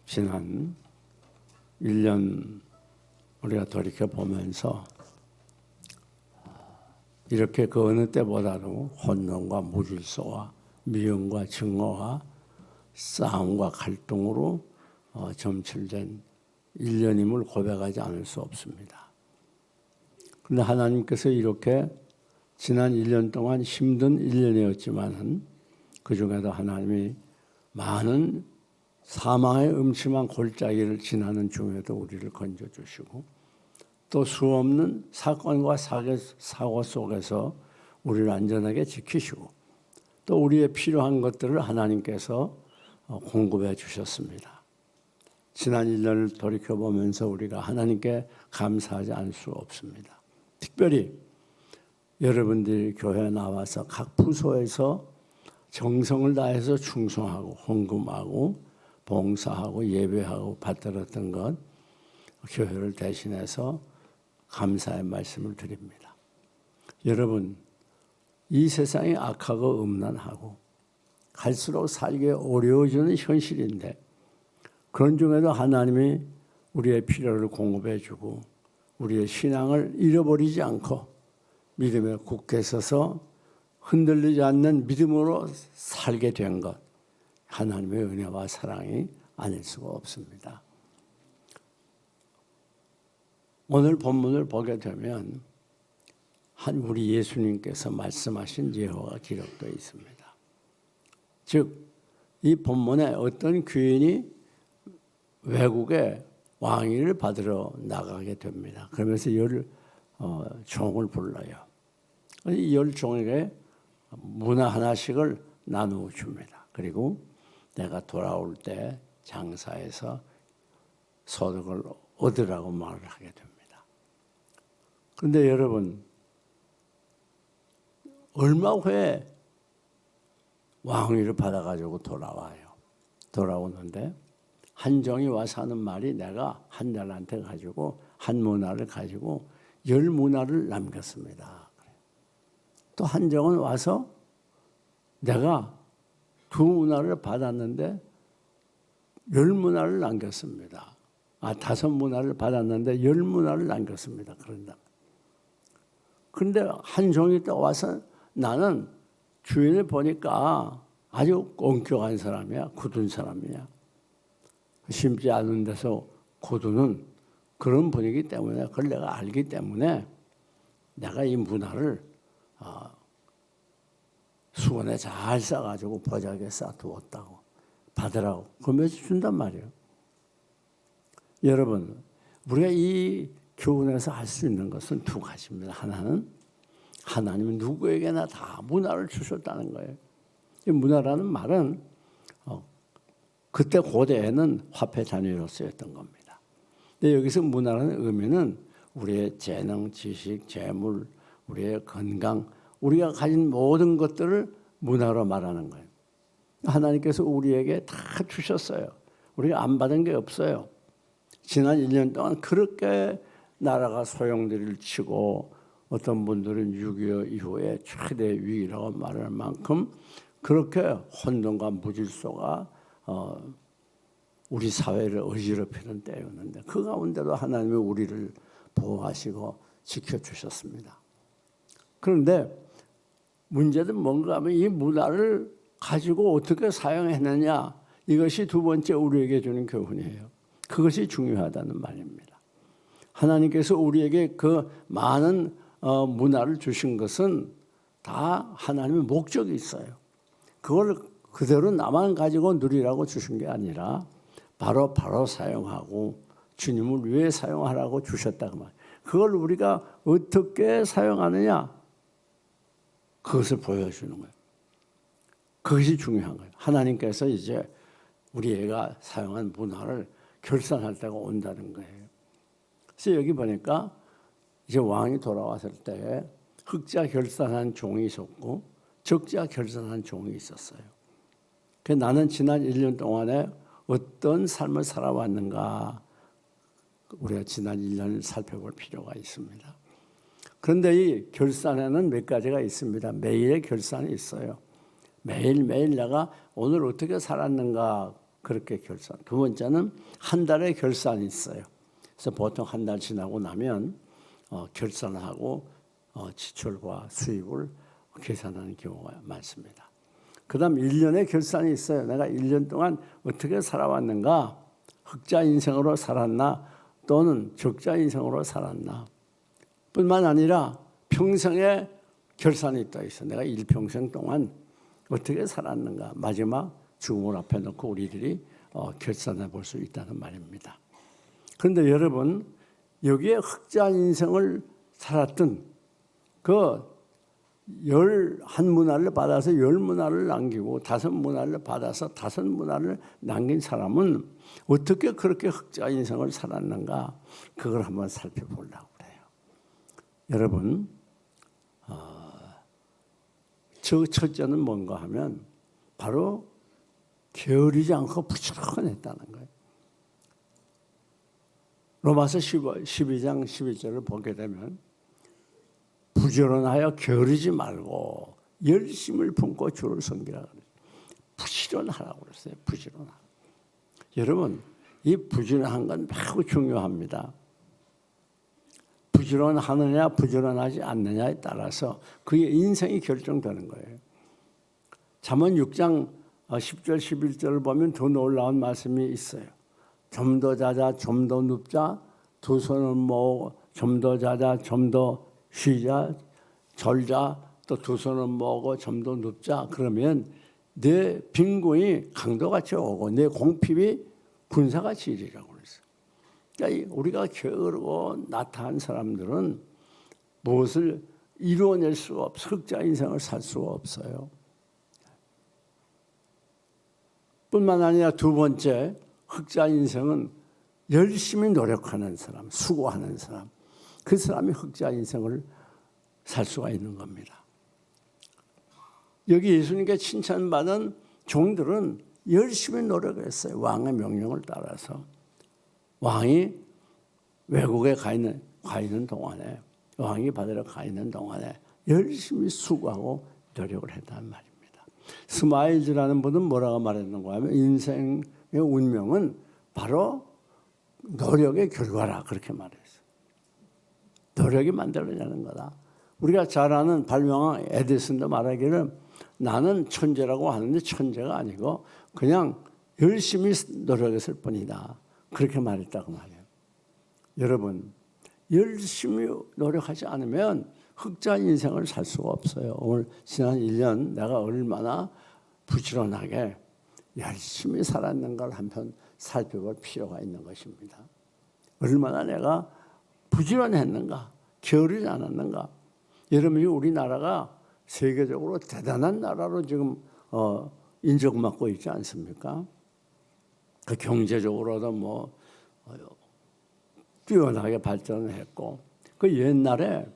지난 1년 우리가 돌이켜보면서 이렇게 그 어느 때보다도 혼돈과 무질서와 미움과 증오와 싸움과 갈등으로 점철된 1년임을 고백하지 않을 수 없습니다. 그런데 하나님께서 이렇게 지난 1년 동안 힘든 1년이었지만 그 중에도 하나님이 많은 사망의 음침한 골짜기를 지나는 중에도 우리를 건져주시고 또 수없는 사건과 사고 속에서 우리를 안전하게 지키시고 또 우리의 필요한 것들을 하나님께서 공급해 주셨습니다. 지난 1년을 돌이켜보면서 우리가 하나님께 감사하지 않을 수 없습니다. 특별히 여러분들이 교회에 나와서 각 부서에서 정성을 다해서 충성하고 헌금하고 봉사하고 예배하고 받들었던 것 교회를 대신해서 감사의 말씀을 드립니다. 여러분, 이 세상이 악하고 음란하고 갈수록 살기 어려워지는 현실인데 그런 중에도 하나님이 우리의 필요를 공급해 주고 우리의 신앙을 잃어버리지 않고 믿음에 굳게 서서 흔들리지 않는 믿음으로 살게 된 것, 하나님의 은혜와 사랑이 아닐 수가 없습니다. 오늘 본문을 보게 되면 우리 예수님께서 말씀하신 예화가 기록되어 있습니다. 즉, 이 본문에 어떤 귀인이 외국에 왕위를 받으러 나가게 됩니다. 그러면서 종을 불러요. 이 10종에게 문화 하나씩을 나누어 줍니다. 그리고 내가 돌아올 때 장사해서 소득을 얻으라고 말을 하게 됩니다. 그런데 여러분, 얼마 후에 왕위를 받아가지고 돌아오는데 한 종이 와서 하는 말이 내가 한 달한테 가지고 한 문화를 가지고 10문화를 남겼습니다. 또 한 종은 와서 내가 2문화를 받았는데 10문화를 남겼습니다. 5문화를 받았는데 10문화를 남겼습니다. 그런다. 그런데 한 종이 또 와서 나는 주인을 보니까 아주 엄격한 사람이야. 굳은 사람이야. 심지 않은 데서 고두는 그런 분위기 때문에 그걸 내가 알기 때문에 내가 이 문화를 수건에 잘 싸가지고 보자기에 싸두었다고 받으라고 그러면서 준단 말이에요. 여러분, 우리가 이 교훈에서 할 수 있는 것은 두 가지입니다. 하나는 하나님은 누구에게나 다 문화를 주셨다는 거예요. 이 문화라는 말은 그때 고대에는 화폐 단위로 쓰였던 겁니다. 근데 여기서 문화라는 의미는 우리의 재능, 지식, 재물, 우리의 건강, 우리가 가진 모든 것들을 문화로 말하는 거예요. 하나님께서 우리에게 다 주셨어요. 우리가 안 받은 게 없어요. 지난 1년 동안 그렇게 나라가 소용돌이를 치고 어떤 분들은 6.25 이후에 최대 위기라고 말할 만큼 그렇게 혼돈과 무질서가 우리 사회를 어지럽히는 때였는데 그 가운데도 하나님이 우리를 보호하시고 지켜주셨습니다. 그런데 문제는 뭔가 하면 이 문화를 가지고 어떻게 사용했느냐, 이것이 두 번째 우리에게 주는 교훈이에요. 그것이 중요하다는 말입니다. 하나님께서 우리에게 그 많은 문화를 주신 것은 다 하나님의 목적이 있어요. 그걸 그대로 나만 가지고 누리라고 주신 게 아니라 바로 사용하고 주님을 위해 사용하라고 주셨다고 말이에요. 그걸 우리가 어떻게 사용하느냐, 그것을 보여주는 거예요. 그것이 중요한 거예요. 하나님께서 이제 우리 애가 사용한 문화를 결산할 때가 온다는 거예요. 그래서 여기 보니까 이제 왕이 돌아왔을 때 흑자 결산한 종이 있었고 적자 결산한 종이 있었어요. 그래서 나는 지난 1년 동안에 어떤 삶을 살아왔는가 우리가 지난 1년을 살펴볼 필요가 있습니다. 그런데 이 결산에는 몇 가지가 있습니다. 매일의 결산이 있어요. 매일매일 내가 오늘 어떻게 살았는가 그렇게 결산. 두 번째는 한 달에 결산이 있어요. 그래서 보통 한 달 지나고 나면 결산하고 지출과 수입을 계산하는 경우가 많습니다. 그 다음 1년의 결산이 있어요. 내가 1년 동안 어떻게 살아왔는가, 흑자 인생으로 살았나 또는 적자 인생으로 살았나, 뿐만 아니라 평생의 결산이 또 있어. 내가 일평생 동안 어떻게 살았는가, 마지막 죽음을 앞에 놓고 우리들이 결산해 볼 수 있다는 말입니다. 그런데 여러분, 여기에 흑자 인생을 살았던 그 11문화를 받아서 10문화를 남기고 5문화를 받아서 5문화를 남긴 사람은 어떻게 그렇게 흑자 인생을 살았는가, 그걸 한번 살펴보려고 그래요. 여러분, 저 첫째는 뭔가 하면 바로 게으르지 않고 부지런했다는 거예요. 로마서 12장 11절을 보게 되면 부지런하여 게으르지 말고 열심을 품고 주를 섬기라 그래요. 부지런하라고 그랬어요. 부지런하라. 여러분, 이 부지런한 건 매우 중요합니다. 부지런하느냐 부지런하지 않느냐에 따라서 그의 인생이 결정되는 거예요. 잠언 6장 10절 11절을 보면 더 놀라운 말씀이 있어요. 좀 더 자자 좀 더 눕자 두 손을 모으고 좀 더 자자 좀 더 쉬자 절자 또 두 손을 모으고 좀 더 눕자. 그러면 내 빈곤이 강도같이 오고 내 공핍이 군사같이 이르라고 그랬어요. 그러니까 우리가 게으르고 나타난 사람들은 무엇을 이루어낼 수가 없어요. 흑자 인생을 살 수가 없어요. 뿐만 아니라 두 번째, 흑자 인생은 열심히 노력하는 사람, 수고하는 사람, 그 사람이 흑자 인생을 살 수가 있는 겁니다. 여기 예수님께 칭찬받은 종들은 열심히 노력했어요. 왕의 명령을 따라서. 왕이 외국에 가 있는 동안에, 왕이 받으러 가 있는 동안에 열심히 수고하고 노력을 했다는 말입니다. 스마일즈라는 분은 뭐라고 말했는가 하면 인생의 운명은 바로 노력의 결과라, 그렇게 말했어요. 노력이 만들어내는 거다. 우리가 잘 아는 발명왕 에디슨도 말하기를 나는 천재라고 하는데 천재가 아니고 그냥 열심히 노력했을 뿐이다, 그렇게 말했다고 말해요. 여러분, 열심히 노력하지 않으면 흑자 인생을 살 수가 없어요. 오늘 지난 1년 내가 얼마나 부지런하게 열심히 살았는가를 한번 살펴볼 필요가 있는 것입니다. 얼마나 내가 부지런했는가, 게으르지 않았는가. 여러분이 우리나라가 세계적으로 대단한 나라로 지금 인정받고 있지 않습니까? 그 경제적으로도 뛰어나게 발전을 했고, 그 옛날에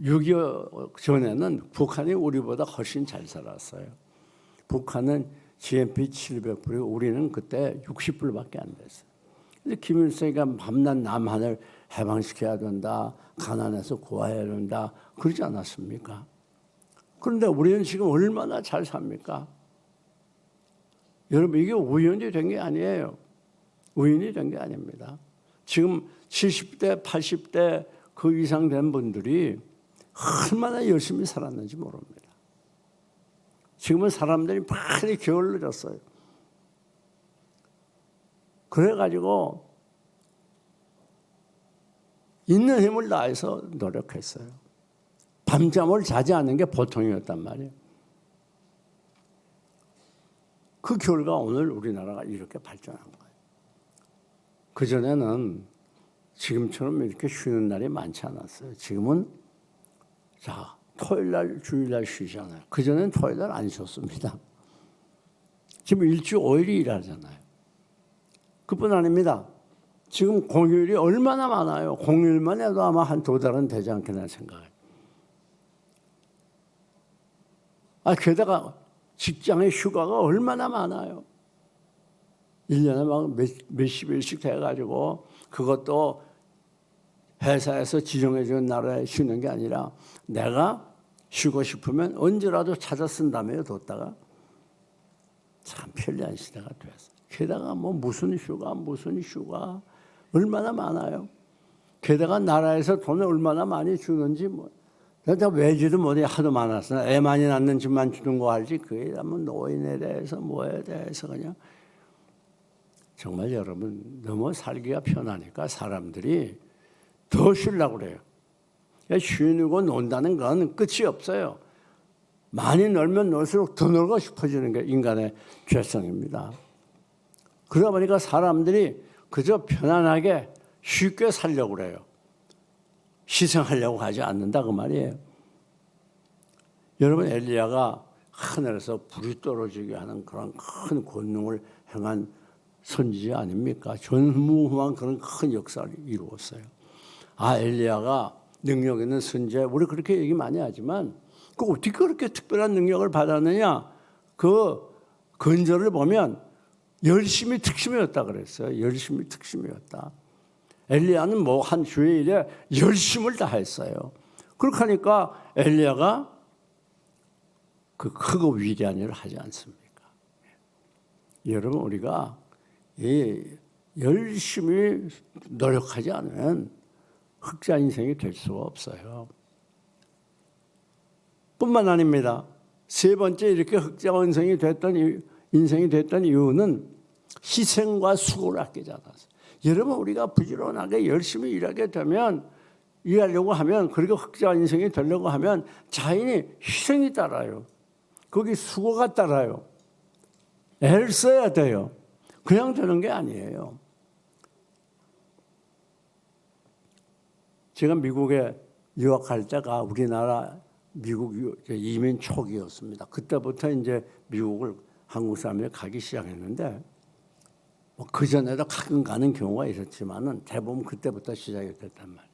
6.25 전에는 북한이 우리보다 훨씬 잘 살았어요. 북한은 GNP 700불이고 우리는 그때 60불밖에 안 됐어요. 근데 김일성이가 밤낮 남한을 해방시켜야 된다, 가난해서 고아해야 된다, 그러지 않았습니까? 그런데 우리는 지금 얼마나 잘 삽니까? 여러분, 이게 우연이 된 게 아니에요. 우연이 된 게 아닙니다. 지금 70대, 80대 그 이상 된 분들이 얼마나 열심히 살았는지 모릅니다. 지금은 사람들이 많이 게을러졌어요. 그래가지고 있는 힘을 다해서 노력했어요. 밤잠을 자지 않는 게 보통이었단 말이에요. 그 결과 오늘 우리나라가 이렇게 발전한 거예요. 그전에는 지금처럼 이렇게 쉬는 날이 많지 않았어요. 지금은 토요일날, 주일날 쉬잖아요. 그전에는 토요일날 안 쉬었습니다. 지금 일주 5일이 일하잖아요. 그뿐 아닙니다. 지금 공휴일이 얼마나 많아요. 공휴일만 해도 아마 한 2달은 되지 않겠나 생각해요. 게다가 직장의 휴가가 얼마나 많아요. 1년에 막 몇십 일씩 돼가지고 그것도 회사에서 지정해 준 날에 쉬는 게 아니라 내가 쉬고 싶으면 언제라도 찾아 쓴다며요. 뒀다가 참 편리한 시대가 됐어요. 게다가 뭐 무슨 휴가 얼마나 많아요. 게다가 나라에서 돈을 얼마나 많이 주는지 뭐 내가 외지도 못해 하도 많았어. 애 많이 낳는 집만 주는 거 알지. 그게 뭐 노인에 대해서 뭐에 대해서 그냥 정말 여러분 너무 살기가 편하니까 사람들이 더 쉬려고 그래요. 쉬고 논다는 건 끝이 없어요. 많이 놀면 놀수록 더 놀고 싶어지는 게 인간의 죄성입니다. 그러다 보니까 사람들이 그저 편안하게 쉽게 살려고 그래요. 희생하려고 하지 않는다 그 말이에요. 여러분 엘리야가 하늘에서 불이 떨어지게 하는 그런 큰 권능을 행한 선지자 아닙니까? 전무후무한 그런 큰 역사를 이루었어요. 엘리야가 능력 있는 선지자, 우리 그렇게 얘기 많이 하지만 그 어떻게 그렇게 특별한 능력을 받았느냐? 그 근절을 보면 열심히 특심이었다 그랬어요. 열심히 특심이었다. 엘리야는 뭐 한 주일에 열심을 다했어요. 그렇게 하니까 엘리야가 그 크고 위대한 일을 하지 않습니까? 여러분 우리가 열심히 노력하지 않으면 흑자 인생이 될 수가 없어요. 뿐만 아닙니다. 세 번째 이렇게 흑자 인생이 됐던 이유는 희생과 수고를 아끼지 않았어요. 여러분 우리가 부지런하게 열심히 일하려고 하면 그리고 흑자 인생이 되려고 하면 자인이 희생이 따라요. 거기 수고가 따라요. 애를 써야 돼요. 그냥 되는 게 아니에요. 제가 미국에 유학할 때가 우리나라 미국 이민 초기였습니다. 그때부터 이제 미국을 한국 사람들이 가기 시작했는데 그 전에도 가끔 가는 경우가 있었지만은 대부분 그때부터 시작이 됐단 말이에요.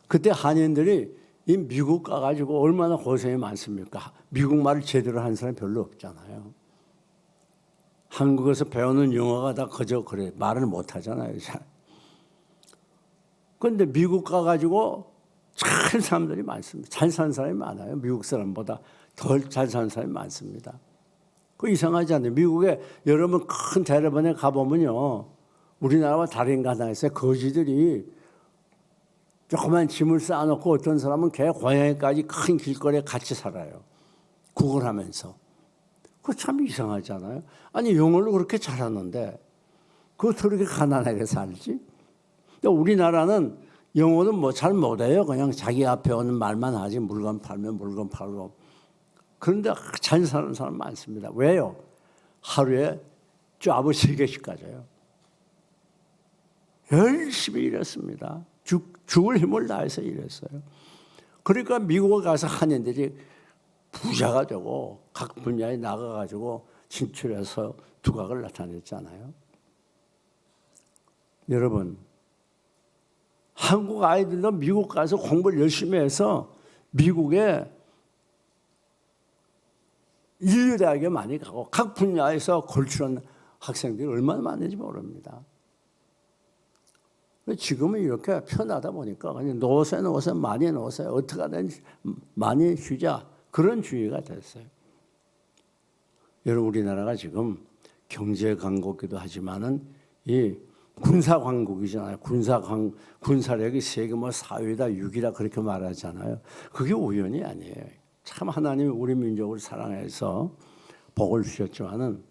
그때 한인들이 이 미국 가가지고 얼마나 고생이 많습니까? 미국 말을 제대로 하는 사람이 별로 없잖아요. 한국에서 배우는 영어가 다 그저 그래 말을 못 하잖아요. 그런데 미국 가가지고 잘 사람들이 많습니다. 잘 사는 사람이 많아요. 미국 사람보다 덜 잘 사는 사람이 많습니다. 그 이상하지 않아요. 미국에 여러분 큰 대로변에 가보면요. 우리나라와 다른 가나에서 거지들이 조그만 짐을 쌓아놓고 어떤 사람은 개 고양이까지 큰 길거리에 같이 살아요. 구걸하면서. 그거 참 이상하잖아요. 아니 영어를 그렇게 잘하는데 그것도 그렇게 가난하게 살지? 우리나라는 영어는 뭐 잘 못해요. 그냥 자기 앞에 오는 말만 하지. 물건 팔면 물건 팔고. 그런데 잘 사는 사람 많습니다. 왜요? 하루에 쫙을 3개씩 가져요. 열심히 일했습니다. 죽을 힘을 다해서 일했어요. 그러니까 미국에 가서 한인들이 부자가 되고 각 분야에 나가가지고 진출해서 두각을 나타냈잖아요. 여러분, 한국 아이들도 미국 가서 공부를 열심히 해서 미국에 인류대학에 많이 가고 각 분야에서 걸출한 학생들이 얼마나 많은지 모릅니다. 지금은 이렇게 편하다 보니까 그냥 노세 많이 노세 어떻게 하든 많이 쉬자 그런 주의가 됐어요. 여러분 우리나라가 지금 경제 강국이기도 하지만은 이 군사 강국이잖아요. 군사력이 세계 4위다 6위다 그렇게 말하잖아요. 그게 우연이 아니에요. 참 하나님이 우리 민족을 사랑해서 복을 주셨지만은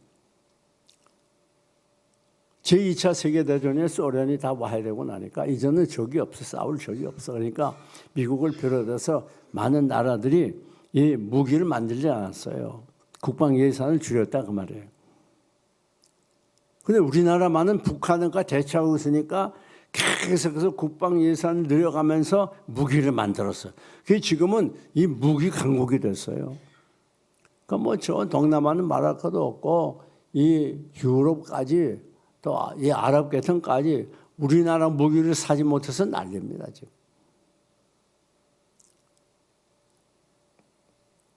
제2차 세계대전에 소련이 다 와해되고 나니까 이제는 적이 없어. 싸울 적이 없어. 그러니까 미국을 비롯해서 많은 나라들이 이 무기를 만들지 않았어요. 국방 예산을 줄였다 그 말이에요. 근데 우리나라만은 북한과 대처하고 있으니까 계속해서 국방 예산을 늘려가면서 무기를 만들었어요. 그게 지금은 이 무기 강국이 됐어요. 그러니까 뭐 저 동남아는 말할 것도 없고 이 유럽까지 또 이 아랍 계통까지 우리나라 무기를 사지 못해서 난립니다 지금.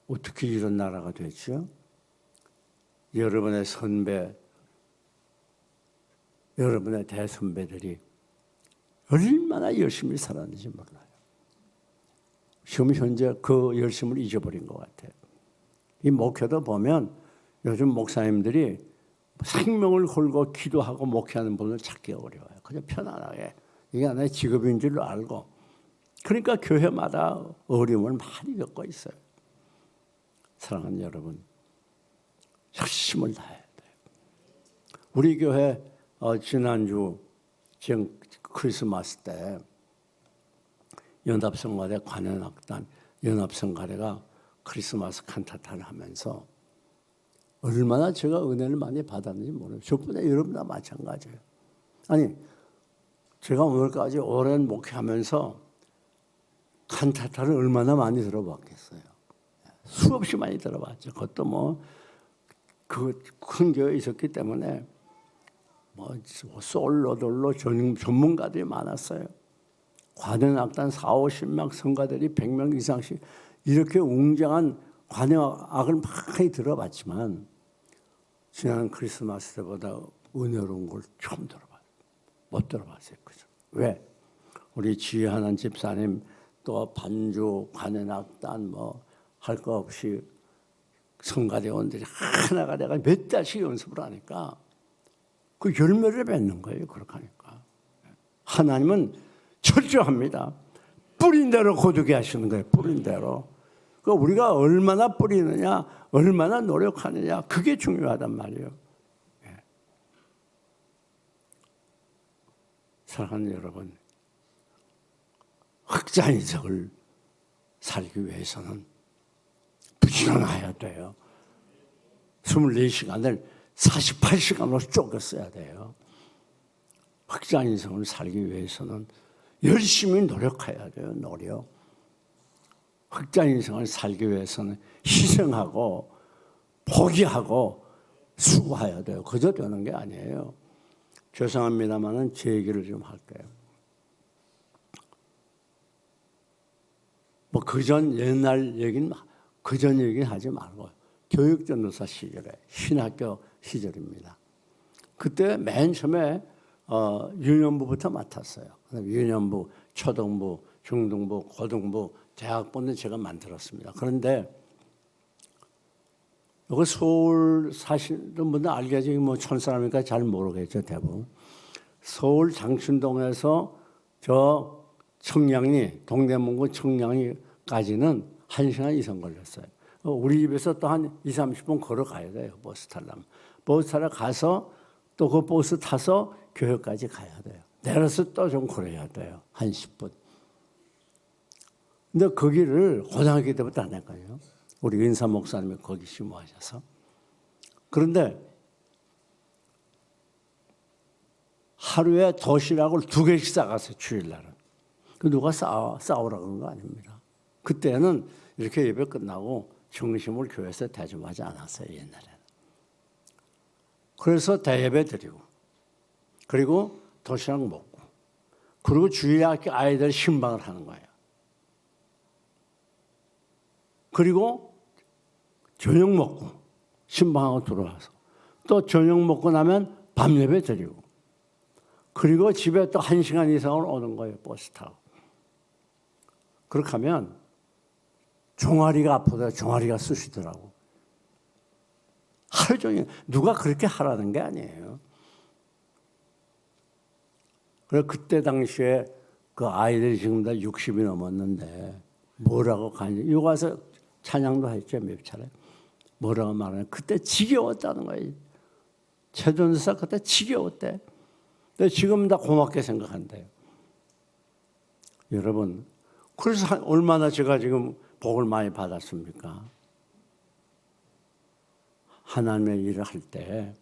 어떻게 이런 나라가 됐죠? 여러분의 선배, 여러분의 대선배들이 얼마나 열심히 살았는지 몰라요. 지금 현재 그 열심을 잊어버린 것 같아요. 이 목회도 보면 요즘 목사님들이 생명을 걸고 기도하고 목회하는 분을 찾기 어려워요. 그냥 편안하게 이게 하나의 직업인 줄 알고. 그러니까 교회마다 어려움을 많이 겪고 있어요. 사랑하는 여러분, 열심을 다해야 돼요. 우리 교회 지난주 지금 크리스마스 때 연합성가대 관현악단 연합성가대가 크리스마스 칸타타를 하면서 얼마나 제가 은혜를 많이 받았는지 모르겠어요. 저뿐에 여러분도 마찬가지예요. 아니 제가 오늘까지 오랜 목회하면서 칸타타를 얼마나 많이 들어봤겠어요. 수없이 많이 들어봤죠. 그것도 뭐 그 큰 교회에 있었기 때문에 뭐 솔로돌로 전문가들이 많았어요. 관현악단 40~50명 성가들이 100명 이상씩 이렇게 웅장한 관현악을 많이 들어봤지만 지난 크리스마스 때보다 은혜로운 걸 처음 들어봤어요. 못 들어봤어요. 그죠? 왜? 우리 지혜하는 집사님 또 반주, 관현악단 뭐 할 거 없이 성가대원들이 하나가 내가 몇 달씩 연습을 하니까 그 열매를 맺는 거예요. 그렇게 하니까. 하나님은 철저합니다. 뿌린 대로 거두게 하시는 거예요. 뿌린 대로. 그러니까 우리가 얼마나 뿌리느냐, 얼마나 노력하느냐, 그게 중요하단 말이에요. 사랑하는 여러분, 흑자인생을 살기 위해서는 부지런해야 돼요. 24시간을 48시간으로 쪼개 써야 돼요. 흑자인생을 살기 위해서는 열심히 노력해야 돼요. 노력. 흑자인생을 살기 위해서는 희생하고 포기하고 수고해야 돼요. 그저 되는 게 아니에요. 죄송합니다만은 제 얘기를 좀 할게요. 뭐 그전 옛날 얘기는 그전 얘기는 하지 말고 교육전도사 시절에 신학교 시절입니다. 그때 맨 처음에 유년부부터 맡았어요. 유년부, 초등부, 중등부, 고등부, 대학부는 제가 만들었습니다. 그런데 여기 서울 사시는 분들 알겠지 뭐 촌사람이니까 잘 모르겠죠 대부분. 서울 장춘동에서 저 청량리 동대문구 청량리까지는 1시간 이상 걸렸어요. 우리 집에서 또 한 20~30분 걸어가야 돼요. 버스 타려면. 버스 타러 가서 또 그 버스 타서 교회까지 가야 돼요. 내려서 또 좀 걸어야 돼요. 한 10분. 근데 거기를 고등학교 때부터 안 했거든요. 우리 은사 목사님이 거기 심호하셔서. 그런데 하루에 도시락을 2개씩 싸갔어요. 주일날은. 누가 싸오라 그런 거 아닙니다. 그때는 이렇게 예배 끝나고 중심을 교회에서 대접하지 않았어요. 옛날에는. 그래서 대예배 드리고 그리고 도시락 먹고 그리고 주일학교 아이들 신방을 하는 거예요. 그리고 저녁 먹고 신방하고 들어와서 또 저녁 먹고 나면 밤 예배 드리고 그리고 집에 또 1시간 이상을 오는 거예요. 버스 타고. 그렇게 하면 종아리가 아프다. 종아리가 쑤시더라고. 하루 종일 누가 그렇게 하라는 게 아니에요. 그래서 그때 당시에 그 아이들이 지금 다 60이 넘었는데 뭐라고 가니? 여기 와서 찬양도 했죠. 몇 차례. 뭐라고 말하냐. 그때 지겨웠다는 거예요. 최전사 그때 지겨웠대. 근데 지금 다 고맙게 생각한대요. 여러분, 그래서 얼마나 제가 지금 복을 많이 받았습니까? 하나님의 일을 할 때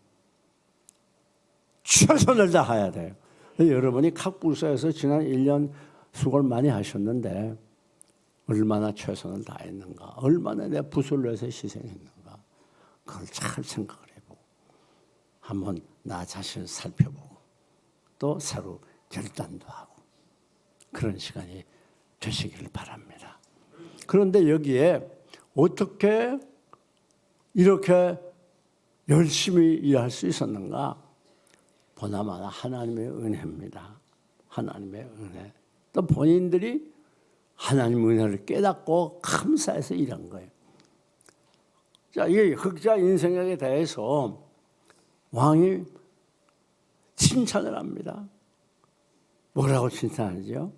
최선을 다해야 돼요. 여러분이 각 부서에서 지난 1년 수고를 많이 하셨는데 얼마나 최선을 다했는가, 얼마나 내 부서를 위해서 희생했는가, 그걸 잘 생각을 해보고 한번 나 자신을 살펴보고 또 새로 결단도 하고 그런 시간이 되시기를 바랍니다. 그런데 여기에 어떻게 이렇게 열심히 일할 수 있었는가? 보나마나 하나님의 은혜입니다. 하나님의 은혜. 또 본인들이 하나님의 은혜를 깨닫고 감사해서 일한 거예요. 자, 이 흑자 인생에 대해서 왕이 칭찬을 합니다. 뭐라고 칭찬하죠?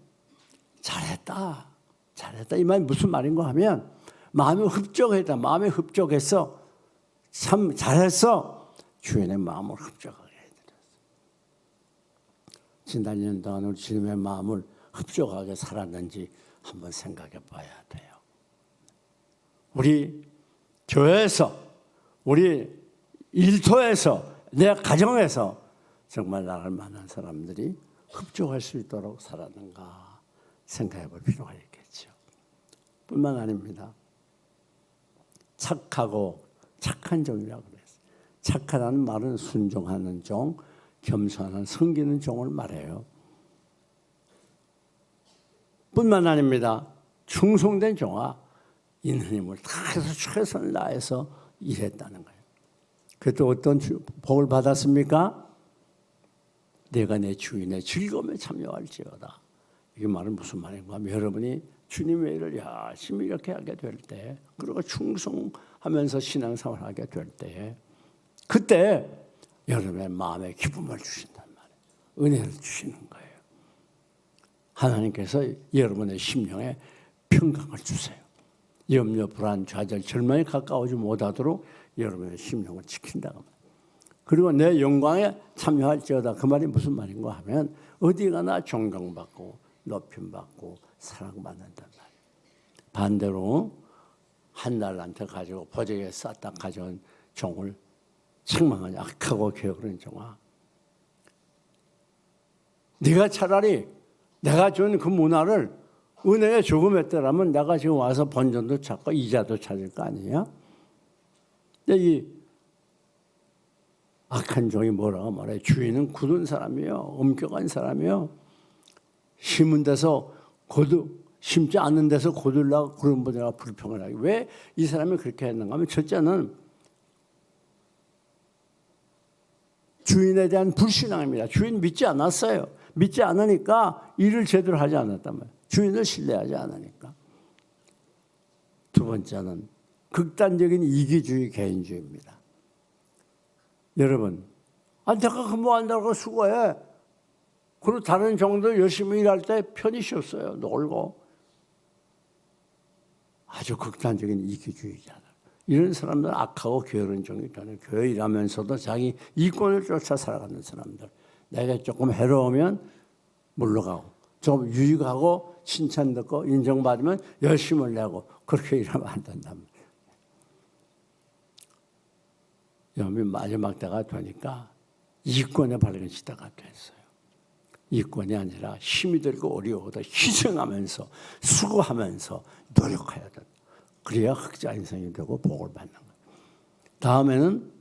잘했다. 잘했다. 이 말이 무슨 말인가 하면 마음이 흡족했다. 마음이 흡족해서 참 잘했어. 주인의 마음을 흡족하게 해드렸어. 지난 1년 동안 우리 주님의 마음을 흡족하게 살았는지 한번 생각해 봐야 돼요. 우리 교회에서, 우리 일터에서, 내 가정에서 정말 나갈 만한 사람들이 흡족할 수 있도록 살았는가 생각해 볼 필요가 있겠죠. 뿐만 아닙니다. 착하고 착한 종이라고 그랬어요. 착하다는 말은 순종하는 종, 겸손한 섬기는 종을 말해요. 뿐만 아닙니다. 충성된 종아 있는 힘을 다해서 최선을 다해서 일했다는 거예요. 그때 어떤 복을 받았습니까? 내가 내 주인의 즐거움에 참여할지어다. 이게 말은 무슨 말인가 하면 여러분이 주님의 일을 열심히 이렇게 하게 될 때, 그리고 충성하면서 신앙생활을 하게 될 때, 그때 여러분의 마음에 기쁨을 주신단 말이에요. 은혜를 주시는 거예요. 하나님께서 여러분의 심령에 평강을 주세요. 염려, 불안, 좌절, 절망에 가까워지 못하도록 여러분의 심령을 지킨다고 말이에요. 그리고 내 영광에 참여할지어다. 그 말이 무슨 말인가 하면 어디 가나 존경받고 높임받고 사랑받는단 말이에요. 반대로 한 달란트 가지고 보적에 쌌다 가져온 종을 책망하냐. 악하고 게으른 종아, 네가 차라리 내가 준 그 문화를 은혜에 조금 했더라면 내가 지금 와서 번전도 찾고 이자도 찾을 거 아니냐? 근데 이 악한 종이 뭐라고 말해? 주인은 굳은 사람이요, 엄격한 사람이요, 심은 데서 심지 않는 데서 거둘라고 그런 분들과 불평을 하기. 왜 이 사람이 그렇게 했는가 하면, 첫째는 주인에 대한 불신앙입니다. 주인 믿지 않았어요. 믿지 않으니까 일을 제대로 하지 않았단 말이에요. 주인을 신뢰하지 않으니까. 두 번째는 극단적인 이기주의, 개인주의입니다. 여러분, 내가 근무한다고 수고해. 그리고 다른 종들 열심히 일할 때 편히 쉬었어요. 놀고. 아주 극단적인 이기주의자들. 이런 사람들은 악하고 게으른 종이 있다는, 교회 일하면서도 자기 이권을 쫓아 살아가는 사람들. 내가 조금 해로우면 물러가고, 좀 유익하고 칭찬 듣고 인정받으면 열심을 내고, 그렇게 일하면 안 된답니다. 여러분, 마지막 때가 되니까 이권에 발린 시대가 됐어요. 이권이 아니라 힘이 들고 어려워도 희생하면서 수고하면서 노력해야 된다. 그래야 흑자 인생이 되고 복을 받는 거예요. 다음에는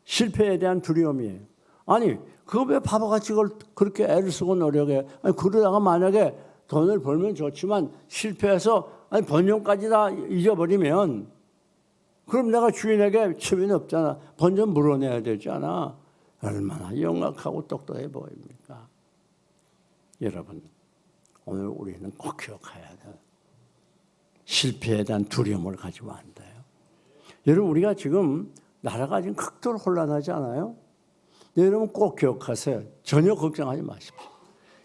실패에 대한 두려움이에요. 아니, 그거 왜 바보같이 그렇게 애를 쓰고 노력해? 아니, 그러다가 만약에 돈을 벌면 좋지만 실패해서 번전까지 다 잊어버리면, 그럼 내가 주인에게 책임이 없잖아. 번전 물어내야 되잖아. 얼마나 영악하고 똑똑해 보입니까? 여러분, 오늘 우리는 꼭 기억해야 돼요. 실패에 대한 두려움을 가지고 안 돼요. 여러분, 우리가 지금 나라가 지금 극도로 혼란하지 않아요? 여러분 꼭 기억하세요. 전혀 걱정하지 마십시오.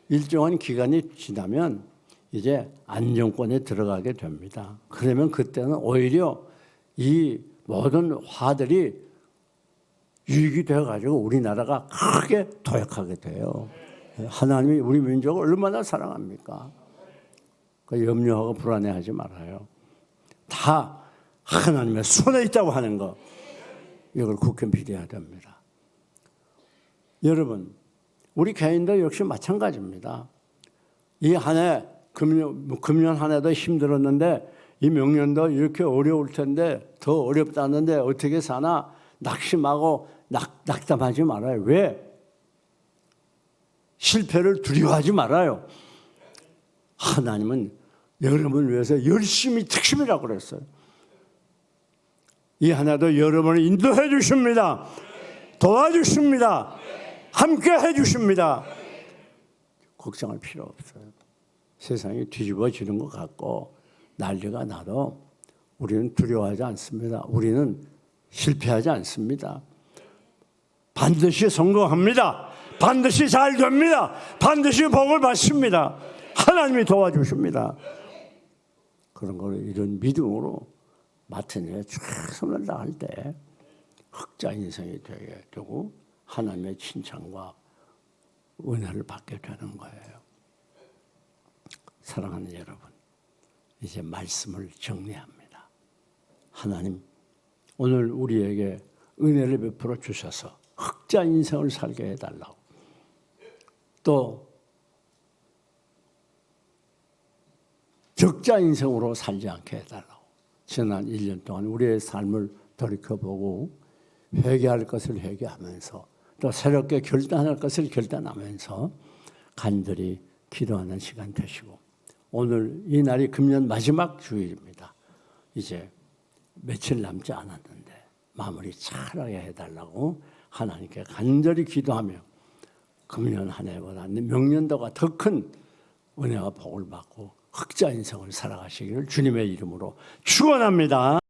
일정한 기간이 지나면 이제 안정권에 들어가게 됩니다. 그러면 그때는 오히려 이 모든 화들이 유익이 되어가지고 우리나라가 크게 도약하게 돼요. 하나님이 우리 민족을 얼마나 사랑합니까? 염려하고 불안해하지 말아요. 다 하나님의 손에 있다고 하는 거, 이걸 굳게 믿어야 됩니다. 여러분, 우리 개인도 역시 마찬가지입니다. 이 한 해, 금년 한 해도 힘들었는데 이 명년도 이렇게 어려울 텐데 더 어렵다는데 어떻게 사나 낙심하고 낙담하지 말아요. 왜? 실패를 두려워하지 말아요. 하나님은 여러분을 위해서 열심히 특심이라고 그랬어요. 이 하나도 여러분을 인도해 주십니다. 도와주십니다. 함께 해 주십니다. 걱정할 필요 없어요. 세상이 뒤집어지는 것 같고 난리가 나도 우리는 두려워하지 않습니다. 우리는 실패하지 않습니다. 반드시 성공합니다. 반드시 잘 됩니다. 반드시 복을 받습니다. 하나님이 도와주십니다. 그런 걸 이런 믿음으로 맡은 일에 최선을 다할 때 흑자 인생이 되게 되고 하나님의 칭찬과 은혜를 받게 되는 거예요. 사랑하는 여러분, 이제 말씀을 정리합니다. 하나님, 오늘 우리에게 은혜를 베풀어 주셔서 흑자 인생을 살게 해달라고, 또 적자 인생으로 살지 않게 해달라고, 지난 1년 동안 우리의 삶을 돌이켜보고 회개할 것을 회개하면서 또 새롭게 결단할 것을 결단하면서 간절히 기도하는 시간 되시고, 오늘 이 날이 금년 마지막 주일입니다. 이제 며칠 남지 않았는데 마무리 잘하게 해달라고 하나님께 간절히 기도하며 금년 한 해보다 명년도가 더 큰 은혜와 복을 받고 흑자 인생을 살아가시기를 주님의 이름으로 축원합니다.